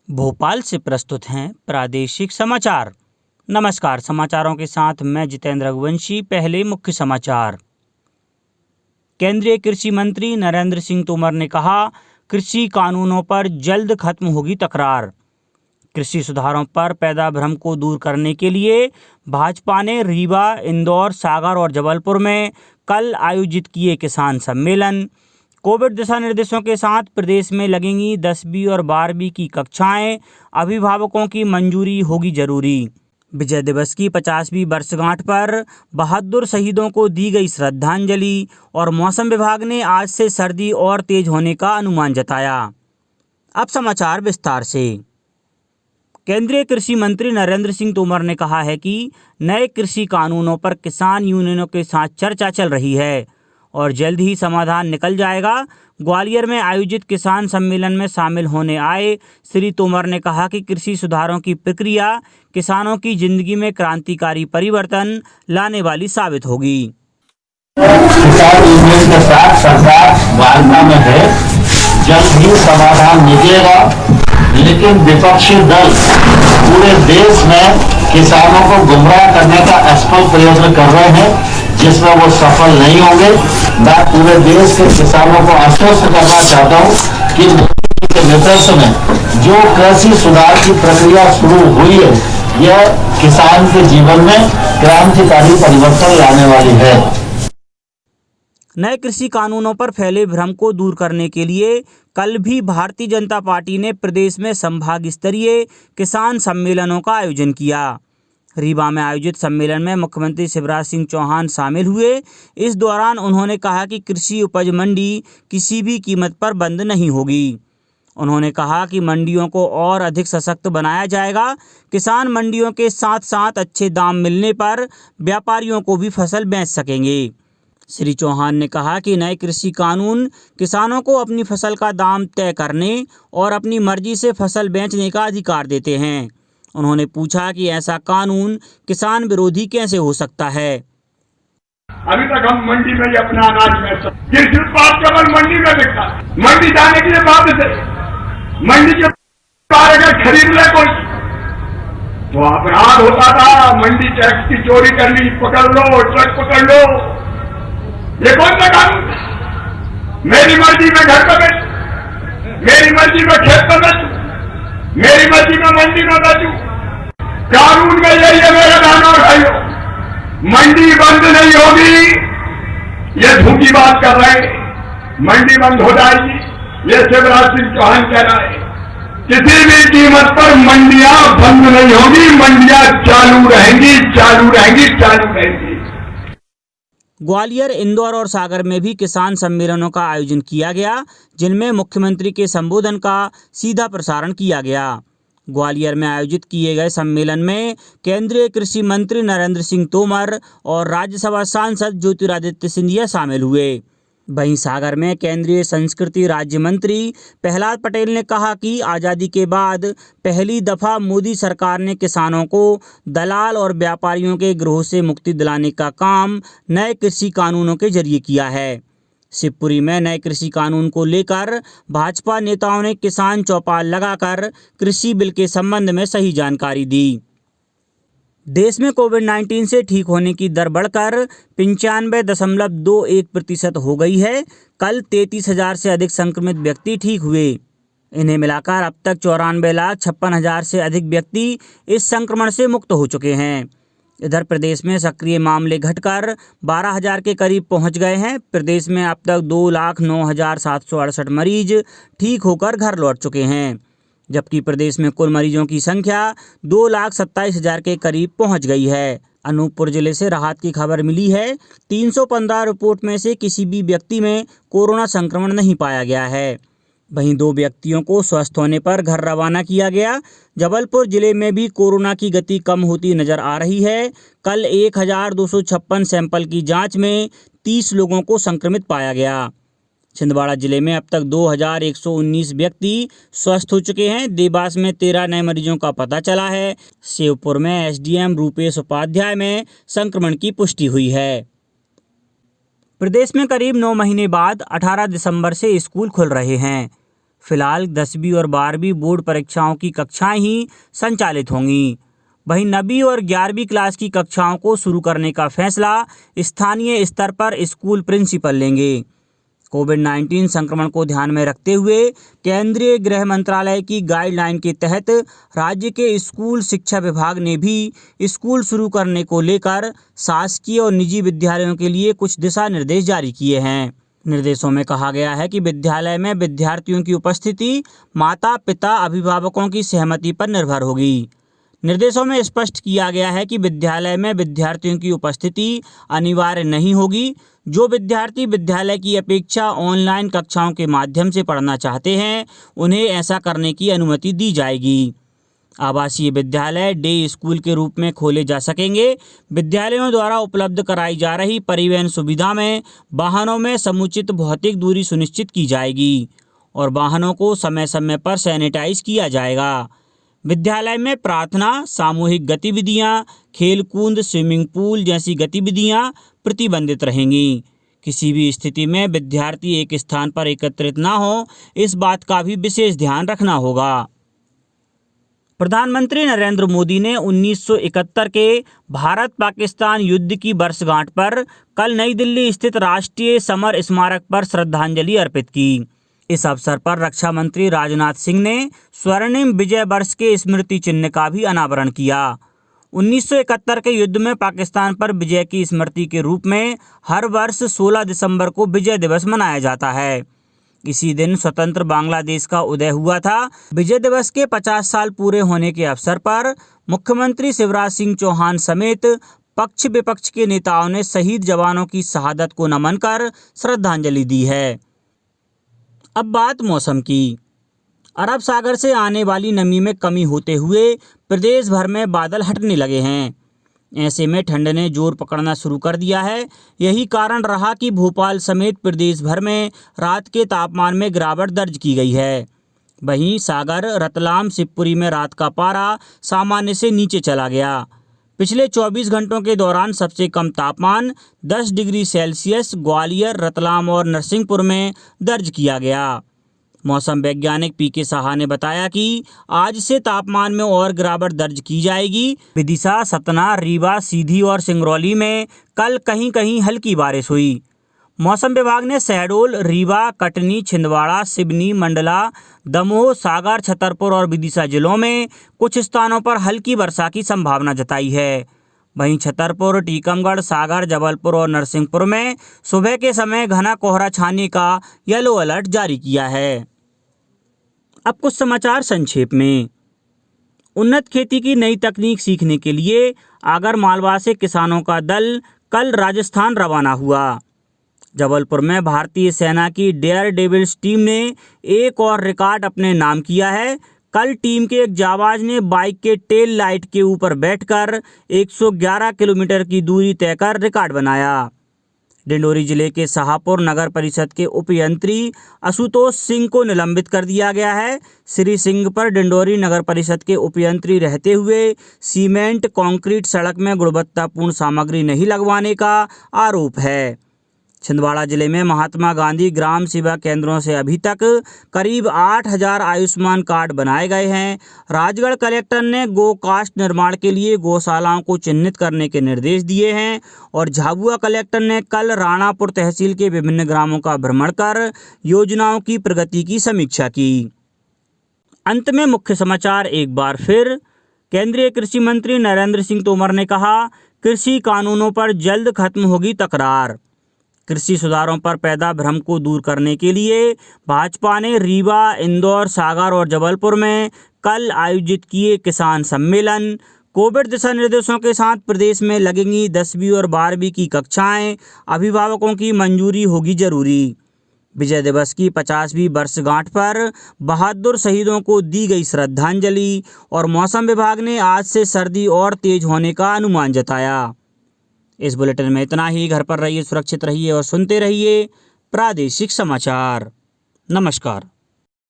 भोपाल से प्रस्तुत हैं प्रादेशिक समाचार। नमस्कार, समाचारों के साथ मैं जितेंद्र रघुवंशी। पहले मुख्य समाचार। केंद्रीय कृषि मंत्री नरेंद्र सिंह तोमर ने कहा, कृषि कानूनों पर जल्द खत्म होगी तकरार। कृषि सुधारों पर पैदा भ्रम को दूर करने के लिए भाजपा ने रीवा, इंदौर, सागर और जबलपुर में कल आयोजित किए किसान सम्मेलन। कोविड दिशा निर्देशों के साथ प्रदेश में लगेंगी 10वीं और 12वीं की कक्षाएं, अभिभावकों की मंजूरी होगी जरूरी। विजय दिवस की 50वीं वर्षगांठ पर बहादुर शहीदों को दी गई श्रद्धांजलि और मौसम विभाग ने आज से सर्दी और तेज होने का अनुमान जताया। अब समाचार विस्तार से। केंद्रीय कृषि मंत्री नरेंद्र सिंह तोमर ने कहा है कि नए कृषि कानूनों पर किसान यूनियनों के साथ चर्चा चल रही है और जल्द ही समाधान निकल जाएगा। ग्वालियर में आयोजित किसान सम्मेलन में शामिल होने आए श्री तोमर ने कहा कि कृषि सुधारों की प्रक्रिया किसानों की जिंदगी में क्रांतिकारी परिवर्तन लाने वाली साबित होगी। किसान यूनियन के साथ सरकार वार्ता में है, जल्द ही समाधान निकलेगा, लेकिन विपक्षी दल पूरे देश में किसानों को गुमराह करने का असफल प्रयत्न कर रहे हैं, जिसमें वो सफल नहीं होंगे। मैं पूरे देश के किसानों को आश्वस्त करना चाहता हूं कि मोदी के नेतृत्व में जो कृषि सुधार की प्रक्रिया शुरू हुई है, यह किसान के जीवन में क्रांतिकारी परिवर्तन लाने वाली है। नए कृषि कानूनों पर फैले भ्रम को दूर करने के लिए कल भी भारतीय जनता पार्टी ने प्रदेश में संभाग स्तरीय किसान सम्मेलनों का आयोजन किया। रीवा में आयोजित सम्मेलन में मुख्यमंत्री शिवराज सिंह चौहान शामिल हुए। इस दौरान उन्होंने कहा कि कृषि उपज मंडी किसी भी कीमत पर बंद नहीं होगी। उन्होंने कहा कि मंडियों को और अधिक सशक्त बनाया जाएगा। किसान मंडियों के साथ साथ अच्छे दाम मिलने पर व्यापारियों को भी फसल बेच सकेंगे। श्री चौहान ने कहा कि नए कृषि कानून किसानों को अपनी फसल का दाम तय करने और अपनी मर्जी से फसल बेचने का अधिकार देते हैं। उन्होंने पूछा कि ऐसा कानून किसान विरोधी कैसे हो सकता है। अभी तक हम मंडी में ही अपना अनाज बेच सकते, कृषि उत्पाद केवल मंडी में बिकता। मंडी जाने के लिए बात से मंडी के बाहर अगर खरीद ले कोई तो अपराध होता था। मंडी टैक्स की चोरी कर ली, पकड़ लो, ट्रक पकड़ लो। ये कौन सा कानून? मेरी मर्जी में घर पर बेचूं, मेरी मर्जी में खेत पर बेचूं, मेरी मर्जी में मंडी में बेचूं। कानून में यही है मेरे बहनों और भाइयों, मंडी बंद नहीं होगी, ये झूठी बात कर रहे हैं। मंडी बंद हो जाएगी, ये शिवराज सिंह चौहान कह रहा है। किसी भी कीमत पर मंडियां बंद नहीं होगी, मंडियां चालू रहेंगी, चालू रहेंगी, चालू रहेंगी। ग्वालियर, इंदौर और सागर में भी किसान सम्मेलनों का आयोजन किया गया, जिनमें मुख्यमंत्री के संबोधन का सीधा प्रसारण किया गया। ग्वालियर में आयोजित किए गए सम्मेलन में केंद्रीय कृषि मंत्री नरेंद्र सिंह तोमर और राज्यसभा सांसद ज्योतिरादित्य सिंधिया शामिल हुए। वहीं सागर में केंद्रीय संस्कृति राज्य मंत्री प्रहलाद पटेल ने कहा कि आज़ादी के बाद पहली दफ़ा मोदी सरकार ने किसानों को दलाल और व्यापारियों के गिरोह से मुक्ति दिलाने का काम नए कृषि कानूनों के जरिए किया है। शिवपुरी में नए कृषि कानून को लेकर भाजपा नेताओं ने किसान चौपाल लगाकर कृषि बिल के संबंध में सही जानकारी दी। देश में कोविड-19 से ठीक होने की दर बढ़कर 95.21% हो गई है। कल 33,000 से अधिक संक्रमित व्यक्ति ठीक हुए। इन्हें मिलाकर अब तक 94,56,000 से अधिक व्यक्ति इस संक्रमण से मुक्त हो चुके हैं। इधर प्रदेश में सक्रिय मामले घटकर 12,000 के करीब पहुंच गए हैं। प्रदेश में अब तक 2,09,768 मरीज ठीक होकर घर लौट चुके हैं, जबकि प्रदेश में कुल मरीजों की संख्या 2,27,000 के करीब पहुंच गई है। अनूपपुर जिले से राहत की खबर मिली है। 315 रिपोर्ट में से किसी भी व्यक्ति में कोरोना संक्रमण नहीं पाया गया है। वहीं 2 व्यक्तियों को स्वस्थ होने पर घर रवाना किया गया। जबलपुर जिले में भी कोरोना की गति कम होती नजर आ रही है। कल 1,256 सैंपल की जांच में 30 लोगों को संक्रमित पाया गया। छिंदवाड़ा जिले में अब तक 2,119 व्यक्ति स्वस्थ हो चुके हैं। देवास में 13 नए मरीजों का पता चला है। शिवपुर में एसडीएम रूपेश उपाध्याय में संक्रमण की पुष्टि हुई है। प्रदेश में करीब 9 महीने बाद 18 दिसंबर से स्कूल खुल रहे हैं। फिलहाल 10वीं और 12वीं बोर्ड परीक्षाओं की कक्षाएं ही संचालित होंगी। वहीं 9वीं और 11वीं क्लास की कक्षाओं को शुरू करने का फैसला स्थानीय स्तर पर स्कूल प्रिंसिपल लेंगे। कोविड-19 संक्रमण को ध्यान में रखते हुए केंद्रीय गृह मंत्रालय की गाइडलाइन के तहत राज्य के स्कूल शिक्षा विभाग ने भी स्कूल शुरू करने को लेकर शासकीय और निजी विद्यालयों के लिए कुछ दिशा निर्देश जारी किए हैं। निर्देशों में कहा गया है कि विद्यालय में विद्यार्थियों की उपस्थिति माता पिता अभिभावकों की सहमति पर निर्भर होगी। निर्देशों में स्पष्ट किया गया है कि विद्यालय में विद्यार्थियों की उपस्थिति अनिवार्य नहीं होगी। जो विद्यार्थी विद्यालय की अपेक्षा ऑनलाइन कक्षाओं के माध्यम से पढ़ना चाहते हैं, उन्हें ऐसा करने की अनुमति दी जाएगी। आवासीय विद्यालय डे स्कूल के रूप में खोले जा सकेंगे। विद्यालयों द्वारा उपलब्ध कराई जा रही परिवहन सुविधा में वाहनों में समुचित भौतिक दूरी सुनिश्चित की जाएगी और वाहनों को समय समय पर सैनिटाइज किया जाएगा। विद्यालय में प्रार्थना, सामूहिक गतिविधियां, खेलकूद, स्विमिंग पूल जैसी गतिविधियां प्रतिबंधित रहेंगी। किसी भी स्थिति में विद्यार्थी एक स्थान पर एकत्रित ना हो, इस बात का भी विशेष ध्यान रखना होगा। प्रधानमंत्री नरेंद्र मोदी ने 1971 के भारत पाकिस्तान युद्ध की वर्षगांठ पर कल नई दिल्ली स्थित राष्ट्रीय समर स्मारक पर श्रद्धांजलि अर्पित की। इस अवसर पर रक्षा मंत्री राजनाथ सिंह ने स्वर्णिम विजय वर्ष के स्मृति चिन्ह का भी अनावरण किया। 1971 के युद्ध में पाकिस्तान पर विजय की स्मृति के रूप में हर वर्ष 16 दिसंबर को विजय दिवस मनाया जाता है। इसी दिन स्वतंत्र बांग्लादेश का उदय हुआ था। विजय दिवस के 50 साल पूरे होने के अवसर पर मुख्यमंत्री शिवराज सिंह चौहान समेत पक्ष विपक्ष के नेताओं ने शहीद जवानों की शहादत को नमन कर श्रद्धांजलि दी है। अब बात मौसम की। अरब सागर से आने वाली नमी में कमी होते हुए प्रदेश भर में बादल हटने लगे हैं। ऐसे में ठंड ने जोर पकड़ना शुरू कर दिया है। यही कारण रहा कि भोपाल समेत प्रदेश भर में रात के तापमान में गिरावट दर्ज की गई है। वहीं सागर, रतलाम, शिवपुरी में रात का पारा सामान्य से नीचे चला गया। पिछले 24 घंटों के दौरान सबसे कम तापमान 10 डिग्री सेल्सियस ग्वालियर, रतलाम और नरसिंहपुर में दर्ज किया गया। मौसम वैज्ञानिक पीके साहा ने बताया कि आज से तापमान में और गिरावट दर्ज की जाएगी। विदिशा, सतना, रीवा, सीधी और सिंगरौली में कल कहीं कहीं हल्की बारिश हुई। मौसम विभाग ने शहडोल, रीवा, कटनी, छिंदवाड़ा, सिवनी, मंडला, दमोह, सागर, छतरपुर और विदिशा जिलों में कुछ स्थानों पर हल्की वर्षा की संभावना जताई है। वहीं छतरपुर, टीकमगढ़, सागर, जबलपुर और नरसिंहपुर में सुबह के समय घना कोहरा छाने का येलो अलर्ट जारी किया है। अब कुछ समाचार संक्षेप में। उन्नत खेती की नई तकनीक सीखने के लिए आगर मालवा से किसानों का दल कल राजस्थान रवाना हुआ। जबलपुर में भारतीय सेना की डेयर डेविल्स टीम ने एक और रिकॉर्ड अपने नाम किया है। कल टीम के एक जाबाज ने बाइक के टेल लाइट के ऊपर बैठकर 111 किलोमीटर की दूरी तय कर रिकॉर्ड बनाया। डिंडोरी जिले के शाहपुर नगर परिषद के उपयंत्री आशुतोष सिंह को निलंबित कर दिया गया है। श्री सिंह पर डिंडोरी नगर परिषद के उपयंत्री रहते हुए सीमेंट कंक्रीट सड़क में गुणवत्तापूर्ण सामग्री नहीं लगवाने का आरोप है। छिंदवाड़ा जिले में महात्मा गांधी ग्राम सेवा केंद्रों से अभी तक करीब 8,000 आयुष्मान कार्ड बनाए गए हैं। राजगढ़ कलेक्टर ने गो कास्ट निर्माण के लिए गौशालाओं को चिन्हित करने के निर्देश दिए हैं और झाबुआ कलेक्टर ने कल राणापुर तहसील के विभिन्न ग्रामों का भ्रमण कर योजनाओं की प्रगति की समीक्षा की। अंत में मुख्य समाचार एक बार फिर। केंद्रीय कृषि मंत्री नरेंद्र सिंह तोमर ने कहा, कृषि कानूनों पर जल्द खत्म होगी तकरार। कृषि सुधारों पर पैदा भ्रम को दूर करने के लिए भाजपा ने रीवा, इंदौर, सागर और जबलपुर में कल आयोजित किए किसान सम्मेलन। कोविड दिशा निर्देशों के साथ प्रदेश में लगेंगी 10वीं और 12वीं की कक्षाएं, अभिभावकों की मंजूरी होगी जरूरी। विजय दिवस की 50वीं वर्षगांठ पर बहादुर शहीदों को दी गई श्रद्धांजलि और मौसम विभाग ने आज से सर्दी और तेज होने का अनुमान जताया। इस बुलेटिन में इतना ही। घर पर रहिए, सुरक्षित रहिए और सुनते रहिए प्रादेशिक समाचार। नमस्कार।